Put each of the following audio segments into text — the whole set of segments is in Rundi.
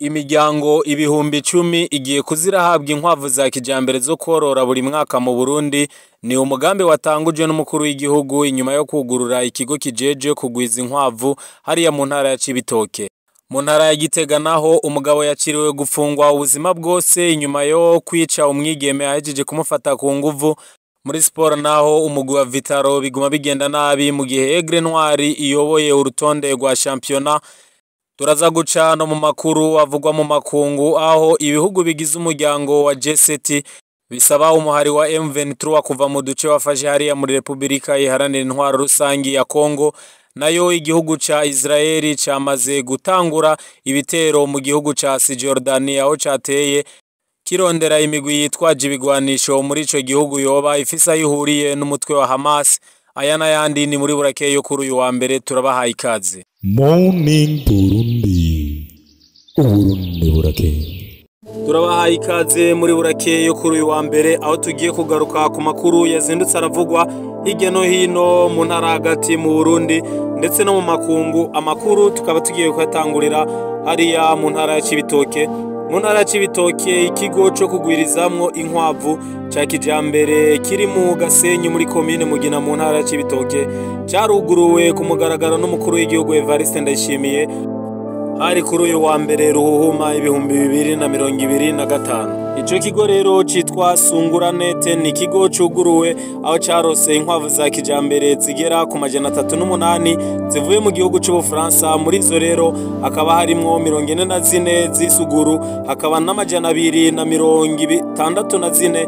Imiryango ibihumbi 10 igiye kuzirahabwa inkwavu za kijambere zo korora buri mwaka mu Burundi. Ni umugambi watangujwe n'umukuru w'igihugu inyuma yo kugurura ikigo kijeje kugwiza inkwavu hariya mu ntara ya Cibitoke. Mu ntara ya Gitega naho umugabo yaciriwe gufungwa ubuzima bwose inyuma yo kwica umwigeme ahejeje kumufata ku nguvu. Muri sport naho umugwi wa Vitaro biguma bigenda nabi mu gihe Aigle Noir iyoboye urutonde rwa championnat. Turaza guca no mu makuru avugwa mu makungu aho ibihugu bigize umuryango wa G7 bisaba umuhari wa M23 kuva mu duce wafashe hariya muri Republika Iharanira Intwaro Rusangi ya Kongo. Nayo igihugu ca Israeli camaze gutangura ibitero mu gihugu ca Cisjordania aho cateye kirondera imigwi yitwaje ibigwanisho muri ico gihugu yoba ifisa yihuriye n'umutwe wa Hamas. Aya n'ayandi ni muri burakeye yo kuri uyu wa mbere turabahaye ikaze. Morning Burundi, Uburundi burakeye. Turabahaye ikaze muri burakeye yo kuri uyu wa mbere aho tugiye kugaruka ku makuru yazindutse aravugwa hirya no hino mu ntara hagati mu Burundi ndetse no mu makungu. Amakuru tukaba tugiye kwatangurira hariya mu ntara ya Cibitoke. Mu ntara ya Cibitoke ikigo cyo kugwirizamwo inkwavu ca kijambere kiri mu Gasenyi muri commune Mugina mu ntara ya Cibitoke caruguruwe ku mugaragaro n'umukuru w'igihugu Evariste Ndayishimiye hari kuri uyu wa mbere Ruhuhuma 2025. Ico kigo rero citwa Sungura-net ni kigo cuguruwe aho carose inkwavu za kijambere zigera ku 308 zivuye mu gihugu c'Ubufaransa. Muri zo rero hakaba harimwo 44 z'isuguru, hakaba n'264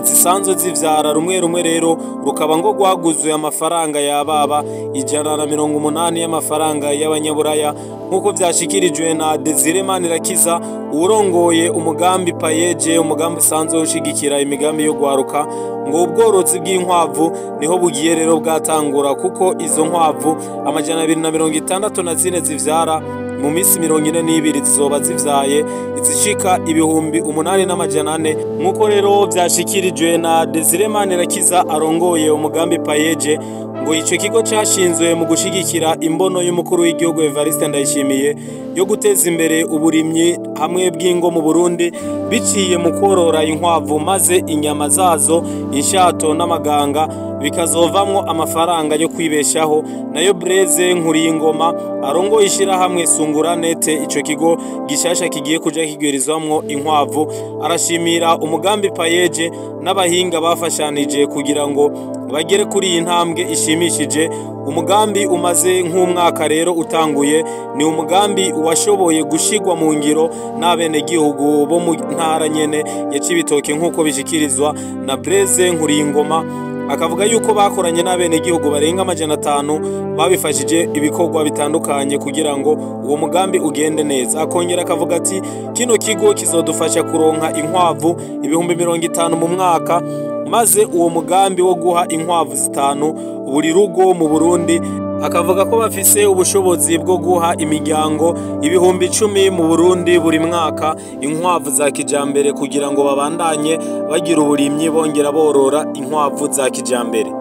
zisanzwe zivyara rumwe rero rukaba ngo gwaguzwe amafaranga yababa 180 y'amafaranga y'abanyaburaya nkuko vyashikirijwe na Desire Manirakiza urongoye umugambi Payeje, umugambi usanzwe ushigikira imigambi yo gwaruka. Ngo ubworozi bw'inkwavu niho bugiye rero bwatangura kuko izo nkwavu 264 zivyara mu minsi 42 zizoba zivyaye izishika 8,800 nkuko rero vyashikirijwe na Desire Manirakiza arongoye umugambi Payeje. Ngo ico kigo cyashinzwe mu gushigikira imbono y'umukuru w'igihugu Evariste Ndayishimiye yo guteza imbere uburimyi hamwe bw'ingo mu Burundi biciye mu korora inkwavu maze inyama zazo, inshato n'amaganga bikazovamwo amafaranga yo kwibeshaho. Nayo Blaise Nkuriyingoma arongoye ishirahamwe Sungura-net ico kigo gishasha kigiye kuja kigwirizwamwo inkwavu arashimira umugambi Payeje n'abahinga bafashanije kugira ngo bagere kuri iyi ntambwe ishimishije. Umugambi umaze nk'umwaka rero utanguye, ni umugambi washoboye gushigwa mu ngiro n'abene gihugu bo mu ntara nyene ya Cibitoke nkuko bishikirizwa na Blaise Nkuriyingoma. Akavuga yuko bakoranye n'abene gihugu barenga 500 babifashije ibikorwa bitandukanye kugira ngo uwo mugambi ugende neza. Akongera akavuga ati kino kigo kizodufasha kuronka inkwavu 50,000 mu mwaka, maze uwo mugambi wo guha inkwavu 5 buri rugo mu Burundi. Akavuga ko bafise ubushobozi bwo guha imiryango 10,000 mu Burundi buri mwaka inkwavu za kijambere kugira ngo babandanye bagira uburimyi bongera borora inkwavu za kijambere.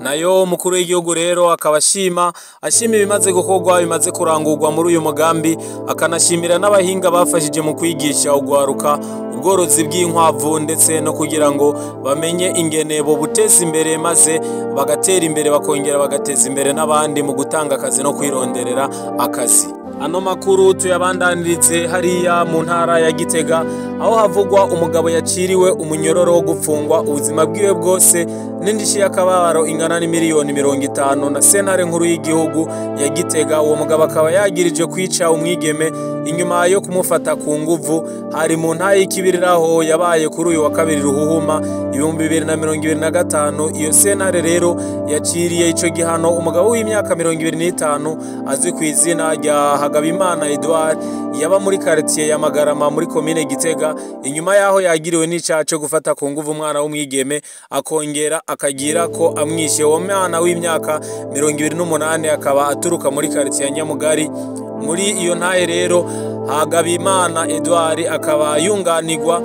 Nayo umukuru w'igihugu rero akabashima ibimaze gukorwa bimaze kurangurwa muri uyu mugambi, akanashimira n'abahinga bafashije mu kwigisha ugwaruka ubworozi bw'inkwavu ndetse no kugira ngo bamenye ingene bo buteza imbere maze bagatera imbere bakongera bagateza imbere n'abandi mu gutanga akazi no kwironderera akazi. Ano makuru tuyabandanirize hariya mu ntara ya Gitega aho havugwa umugabo yaciriwe umunyororo wo gufungwa ubuzima bwiwe bwose n'indishi y'akababaro ingana n'imiliyoni 50 na sentare nkuru y'igihugu ya Gitega. Uwo mugabo akaba yagirije kwica umwigeme inyuma yo kumufata ku nguvu hari mu ntaye y'ikibiriraho yabaye kuri uyu wa kabiri Ruhuhuma 2025. Iyo sentare rero yaciriye ico gihano umugabo w'imyaka 25 azwi ku izina rya Hagabimana Edouard yaba muri quartier ya Magarama muri commune Gitega inyuma yaho yagiriwe n'icaha cyo gufata ku nguvu umwana w'umwigeme akongera akagira ko amwishe. Uwo mwana w'imyaka 28 akaba aturuka muri quartier ya Nyamugari. Muri iyo ntaye rero Hagabimana Edouard akaba yunganirwa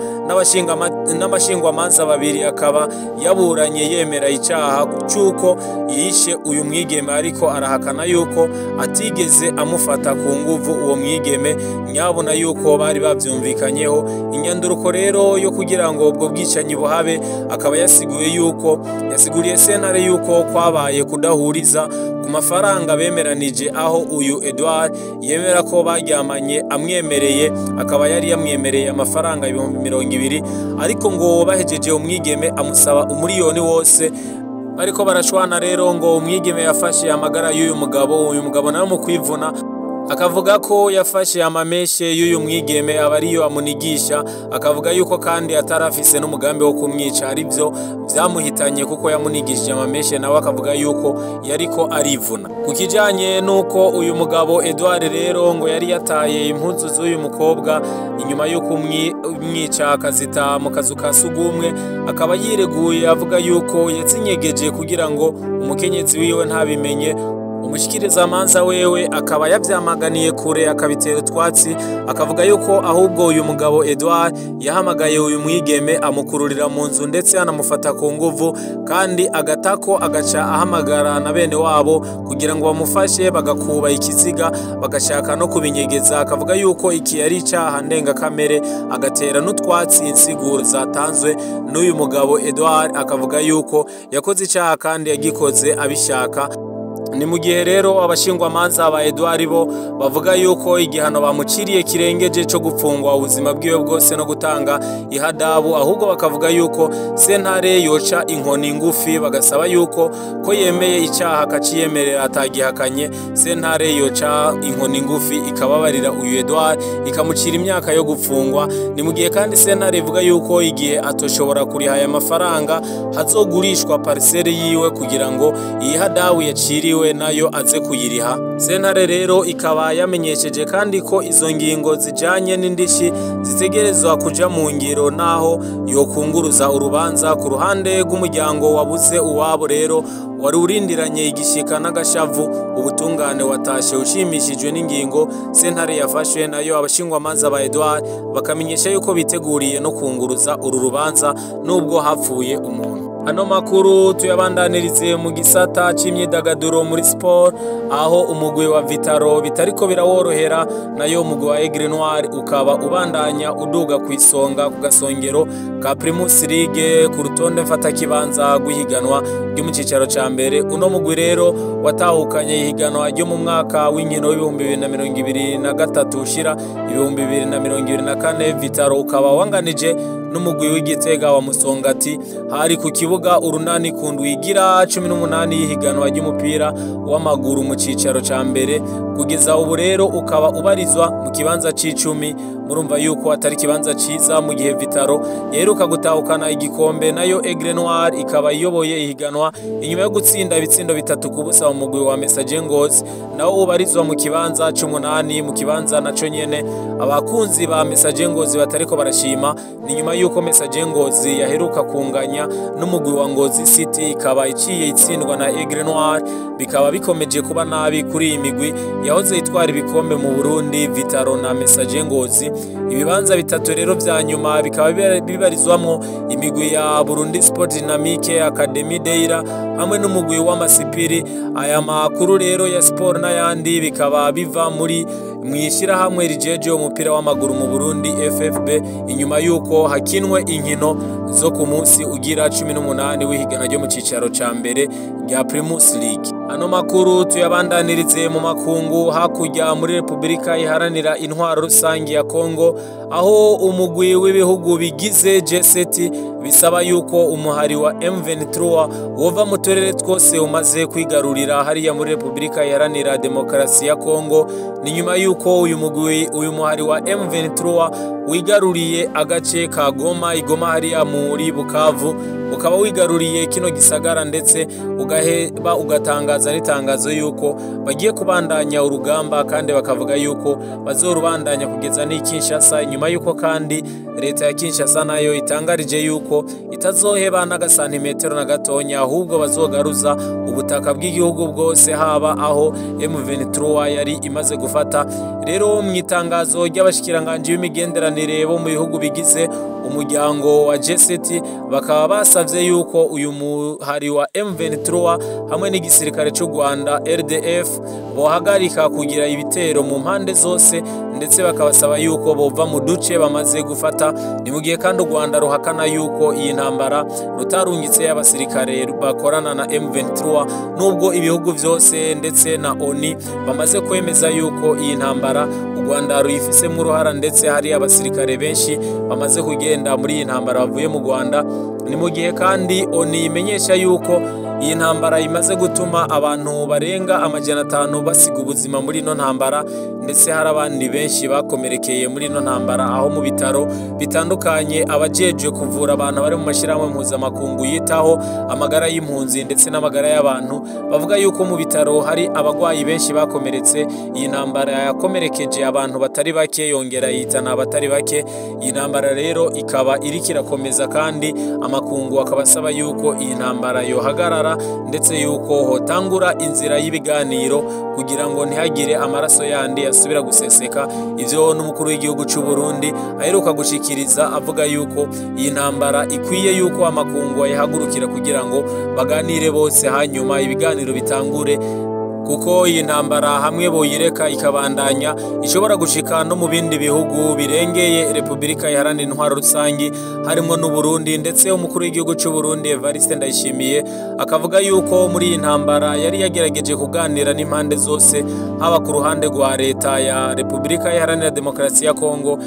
n'abashingwamanza babiri, akaba yaburanye yemera icyaha cy'uko yishe uyu mwigeme, ariko arahakana yuko atigeze amufata ku nguvu uwo mwigeme, nyabona yuko bari babyumvikanyeho. Inyanduruko rero yo kugira ngo ubwo bwicanyi buhabe, akaba yasiguriye sentare yuko kwabaye kudahuriza ku mafaranga bemeranije, aho uyu Edouard yemera ko baryamanye amwemereye, akaba yari yamwemereye amafaranga 200,000, ariko ngo bahejeje umwigeme amusaba umuriyoni wose. Bariko barashwana rero ngo umwigeme yafashe amagara y'uyu mugabo nawe mu kwivuna akavuga ko yafashe amameshe y'uyu mwigeme aba ariyo amunigisha, akavuga yuko kandi atarafise n'umugambi wo kumwica, aribyo byamuhitanye kuko yamunigishije amameshe, nawe akavuga yuko yariko arivuna. Ku kijanye nuko uyu mugabo Edouard rero ngo yari yataye impuzu z'uyu mukobwa inyuma yuko umwica akazita mu kazu ka sugumwe, akaba yireguye avuga yuko yazinyegeje kugira ngo umukenyezi wiwe ntabimenye. Umushikirizamanza wewe akaba yavyamaganiye kure, akabitera utwatsi, akavuga yuko ahubwo uyu mugabo Edouard yahamagaye uyu mwigeme amukururira mu nzu, ndetse anamufata ku nguvu, kandi agatako agaca ahamagara na bene wabo kugira ngo bamufashe bagakuba ikiziga bagashaka no kubinyegeza. Akavuga yuko iki yari icyaha ndengakamere, agatera n'utwatsi insiguro zatanzwe n'uyu mugabo Edouard, akavuga yuko yakoze icyaha kandi yagikoze abishaka. Ni mu gihe rero abashingwamanza ba Edouard bo bavuga yuko igihano bamuciriye kirengeje cyo gupfungwa ubuzima bwiwe bwose no gutanga ihadabu, ahubwo bakavuga yuko sentare yoca inkoni ngufi, bagasaba yuko ko yemeye icyaha akaciyemerera atagihakanye, sentare yoca inkoni ngufi ikababarira uyu Edouard ikamucira imyaka yo gupfungwa. Ni mu gihe kandi sentare ivuga yuko igihe atoshobora kuriha aya mafaranga hazogurishwa parcelle yiwe kugira ngo iyi hadabu yaciriwe nayo aze kuyiriha. Sentare rero ikaba yamenyesheje kandi ko izo ngingo zijanye n'indishi zitegerezwa kuja mu ngiro, naho yokunguruza urubanza. Ku ruhande rw'umuryango wabuze uwabo rero wari urindiranye igishika n'agashavu, ubutungane watashe ushimishijwe n'ingingo sentare yafashwe, nayo abashingwamanza ba Edouard bakamenyesha yuko biteguriye no kunguruza uru rubanza nubwo hapfuye umuntu. Ano makuru tuyabandanirize mu gisata c'imyidagaduro muri sport, aho umugwi wa Vitaro bitariko biraworohera, nayo umugwi wa Aigle Noir ukaba ubandanya uduga kwisonga ku gasongero ka Primus League ku rutonde mfata kibanza guhiganwa ryo mu cicaro ca mbere. Uno mugwi rero watahukanye ihiganwa ryo mu mwaka w'inkino w'ibihumbi 2023 ushira 2024. Vitaro ukaba wanganije n'umugwi w'Igitega wa Musongati hari ku kibuga urunani kundwi igira 18 y'ihiganwa ry'umupira w'amaguru mu cicaro ca mbere. Kugeza ubu rero ukaba ubarizwa mu kibanza c'10. Murumva yuko atari kibanza ciza mu gihe Vitaro yeruka gutahukana igikombe, nayo Aigle Noir ikaba iyoboye ihiganwa inyuma yo gutsinda ibitsindo 3 ku busa mu mugwi wa Messager Ngozi, nawo ubarizwa mu kibanza c'8. Mu kibanza naco nyene abakunzi ba Messager Ngozi batariko barashima, ni nyuma yuko Messager Ngozi yaheruka kunganya n'umugwi wa Ngozi City, ikaba iciye itsindwa na Aigle Noir, bikaba bikomeje kuba nabi kuri iyi migwi yahoze itwara ibikombe mu Burundi, Vitaro na Messager Ngozi. Ibibanza bitatu rero vya nyuma bikaba bibarizwamwo imigwi ya Burundi Sport Dynamique, Academy Deira hamwe n'umugwi wa Masipiri. Aya makuru rero ya sport n'ayandi bikaba biva muri mwishira hamwe rijeje umupira w'amaguru mu Burundi FFB, inyuma yuko hakinwe inkino zo ku munsi ugira 18 w'ihigana ryo mu cicaro ca mbere rya Primus League. Ano makuru tuyabandanirize mu makungu hakurya muri Republika iharanira intwaro rusangi ya Kongo, aho umugwi w'ibihugu bigize G7 bisaba yuko umuhari wa M23 wova mu turere twose umaze kwigarurira hariya muri Republika iharanira demokarasi ya Kongo. Ni nyuma yuko uyu muhari wa M23 wigaruriye agace ka Goma, Igoma hariya muri Bukavu, ukaba wigaruriye kino gisagara, ndetse ugaheba ugatangaza n'itangazo yuko bagiye kubandanya urugamba, kandi bakavuga yuko bazorubandanya kugeza ni Kinshasa. Nyuma yuko kandi leta ya Kinshasa nayo itangarije yuko yuko itazoheba n'agasantimetero na gatonya ahubwo bazogaruza ubutaka bw'igihugu bwose haba aho M23 yari imaze gufata. Rero mu itangazo ry'abashikiranganje b'imigenderanire bo mu bihugu bigize umuryango wa G7 bakaba basavye yuko uyu muhari wa M23 hamwe n'igisirikare cy'u Rwanda RDF bohagarika kugira ibitero mu mpande zose, ndetse bakabasaba yuko bova mu duce bamaze gufata. Ni mu gihe kandi u Rwanda ruhakana yuko iyi ntambara rutarungitse y'abasirikare bakorana na M23, nubwo ibihugu byose ndetse na ONU bamaze kwemeza yuko iyi ntambara u Rwanda ruyifisemo uruhara, ndetse hari abasirikare benshi bamaze kugenda muri iyi ntambara bavuye mu Rwanda. Ni mu gihe kandi ONU imenyesha yuko iyi ntambara imaze gutuma abantu barenga 500 basiga ubuzima muri ino ntambara, ndetse hari abandi benshi bakomerekeye muri ino ntambara, aho mu bitaro bitandukanye abajeje kuvura abantu bari mu mashirahamwe mpuzamakungu yitaho amagara y'impunzi ndetse n'amagara y'abantu bavuga yuko mu bitaro hari abagwayi benshi bakomeretse. Iyi ntambara yakomerekeje abantu batari bake, yongera yitana abatari bake. Iyi ntambara rero ikaba irikirakomeza, kandi amakungu akabasaba yuko iyi ntambara yohagarara, ndetse yuko hotangura inzira y'ibiganiro kugira ngo ntihagire amaraso yandi asubira guseseka. Ivyo n'umukuru w'igihugu cy'u Burundi aheruka gushikiriza avuga yuko iyi ntambara ikwiye yuko amakungu ayahagurukira kugira ngo baganire bose, hanyuma ibiganiro bitangure, kuko iyi ntambara hamwe boyireka ikabandanya ishobora gushika no mu bindi bihugu birengeye Repubulika Iharanira Intwaro Rusangi harimo n'u Burundi. Ndetse umukuru w'igihugu cy'u Burundi Evariste Ndayishimiye akavuga yuko muri iyi ntambara yari yagerageje kuganira n'impande zose, haba ku ruhande rwa leta ya Repubulika Iharanira Demokarasi ya Kongo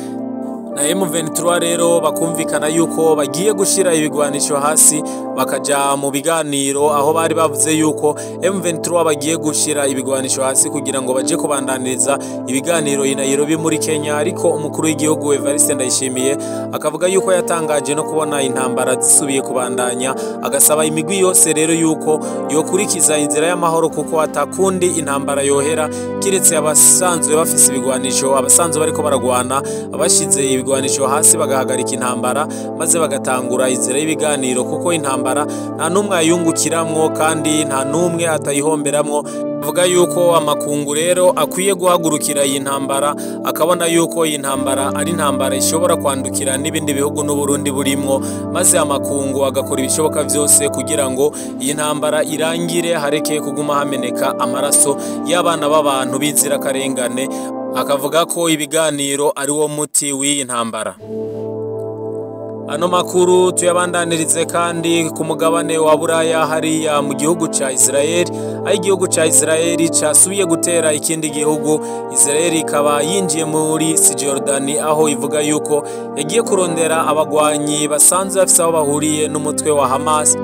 na M23 rero bakumvikana yuko bagiye gushira ibigwanisho hasi bakaja mu biganiro, aho bari bavuze yuko M23 bagiye gushira ibigwanisho hasi kugira ngo baje kubandaniriza ibiganiro i Nairobi muri Kenya. Ariko umukuru w'igihugu Evariste Ndayishimiye akavuga yuko yatangaje no kubona intambara zisubiye kubandanya, agasaba imigwi yose rero yuko yokurikiza inzira y'amahoro, kuko atakundi intambara yohera kiretse abasanzwe bafise ibigwanisho, abasanzwe bariko baragwana abashize ibigwanisho hasi bagahagarika intambara maze bagatangura inzira y'ibiganiro, kuko intambara nta numwe ayungukiramwo kandi nta numwe atayihomberamwo. Avuga yuko amakungu rero akwiye guhagurukira iyi ntambara, akabona yuko iyi ntambara ari intambara ishobora kwandukira n'ibindi bihugu n'u Burundi burimwo, maze amakungu agakora ibishoboka byose kugira ngo iyi ntambara irangire, hareke kuguma hameneka amaraso y'abana b'abantu bizira karengane. Akavuga ko ibiganiro ari wo muti w'iyi ntambara. Ano makuru tuyabandanirize kandi ku mugabane wa Buraya hariya mu gihugu ca Israel, aho igihugu ca Israel casubiye gutera ikindi gihugu. Israel ikaba yinjiye muri Cisjordani, aho ivuga yuko yagiye kurondera abagwanyi basanzwe bafise aho bahuriye n'umutwe wa Hamas.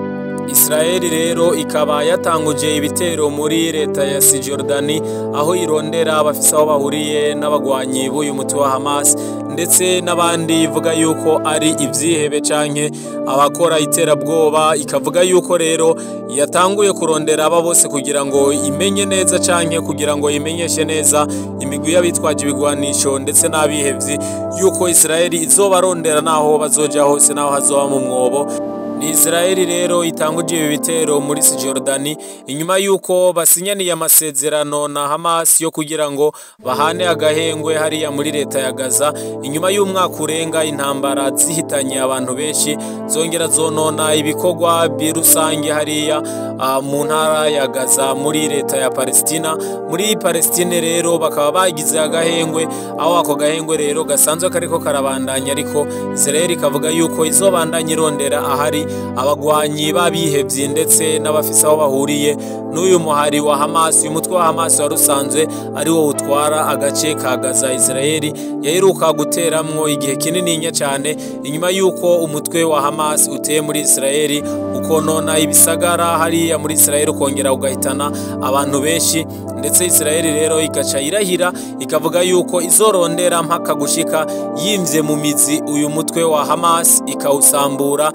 Israel rero ikaba yatanguje ibitero muri leta ya Cisjordani, aho irondera abafise aho bahuriye n'abagwanyi b'uyu mutwe wa Hamas, ndetse n'abandi ivuga yuko ari ivyihebe canke abakora iterabwoba. Ikavuga yuko rero yatanguye kurondera aba bose kugira ngo imenye neza canke kugira ngo imenyeshe neza imigwi y'abitwaje ibigwanisho ndetse n'abihevyi yuko Israel izobarondera naho bazoja hose, naho hazoba mu mwobo. Ni Israel rero itanguje ibi bitero muri Cisjordani inyuma yuko basinyaniye amasezerano na Hamas yo kugira ngo bahane agahengwe hariya muri leta ya Gaza, inyuma y'umwaka urenga intambara zihitanye abantu benshi, zongera zonona ibikorwa birusange hariya mu ntara ya Gaza muri leta ya Palestina. Muri Palestine rero bakaba bagize agahengwe, aho ako gahengwe rero gasanzwe kariko karabandanya, ariko Israel ikavuga yuko izobandanya irondera ahari abagwanyi babihevye ndetse n'abafise aho bahuriye n'uyu muhari wa Hamas. Uyu mutwe wa Hamas warusanzwe ari wo utwara agace ka Gaza. Israel yaheruka guteramwo igihe kinini cyane inyuma yuko umutwe wa Hamas uteye muri Israel ukonona ibisagara hariya muri Israel, ukongera ugahitana abantu benshi, ndetse Israel rero igaca irahira ikavuga yuko izorondera mpaka gushika yimvye mu mizi uyu mutwe wa Hamas ikawusambura,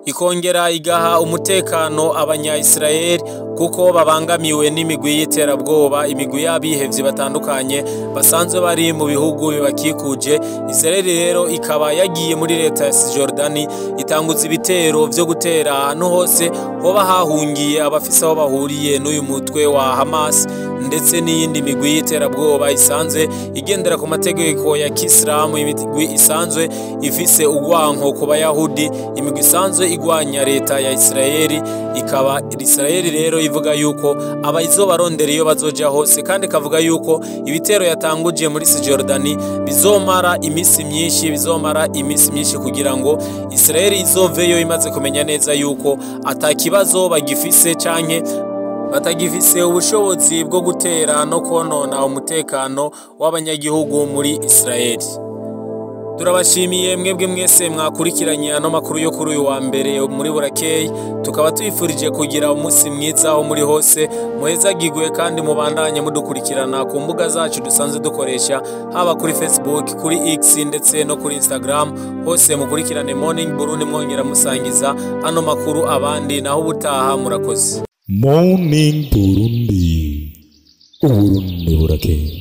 ikongera igaha umutekano abanya-Israeli kuko babangamiwe n'imigwi y'iterabwoba, imigwi y'abihevyi batandukanye basanzwe bari mu bihugu bibakikuje. Israeli rero ikaba yagiye muri leta ya Cisjordani itanguza ibitero vyo gutera ahantu hose hoba hahungiye abafise aho bahuriye n'uyu mutwe wa Hamas ndetse n'iyindi migwi y'iterabwoba isanzwe igendera ku mategeko ya Kisilamu, imigwi isanzwe ifise ugwanko ku Bayahudi, imigwi isanzwe igwanya leta ya Israeli. Ikaba Israeli rero ivuga yuko abayizobarondera iyo bazoja hose, kandi kavuga yuko ibitero yatanguje muri Cisjordani bizomara imisi myinshi kugira ngo Israeli izoveyo imaze kumenya neza yuko atakibazo bagifise canke batagifise ubushobozi bwo gutera no konona umutekano w'abanyagihugu muri Israeli. Turabashimiye mwebwe mwese mwakurikiranye ano makuru yo kuri uyu wa mbere muri Burakeye, tukaba tuyifurije kugira umunsi mwiza aho muri hose, muhezagirwe kandi mubandanye mudukurikirana ku mbuga zacu dusanzwe dukoresha, haba kuri Facebook, kuri X ndetse no kuri Instagram. Hose mukurikirane Morning Burundi mwongera musangiza ano makuru abandi, naho ubutaha murakoze. Morning Burundi, uburundi burakeye.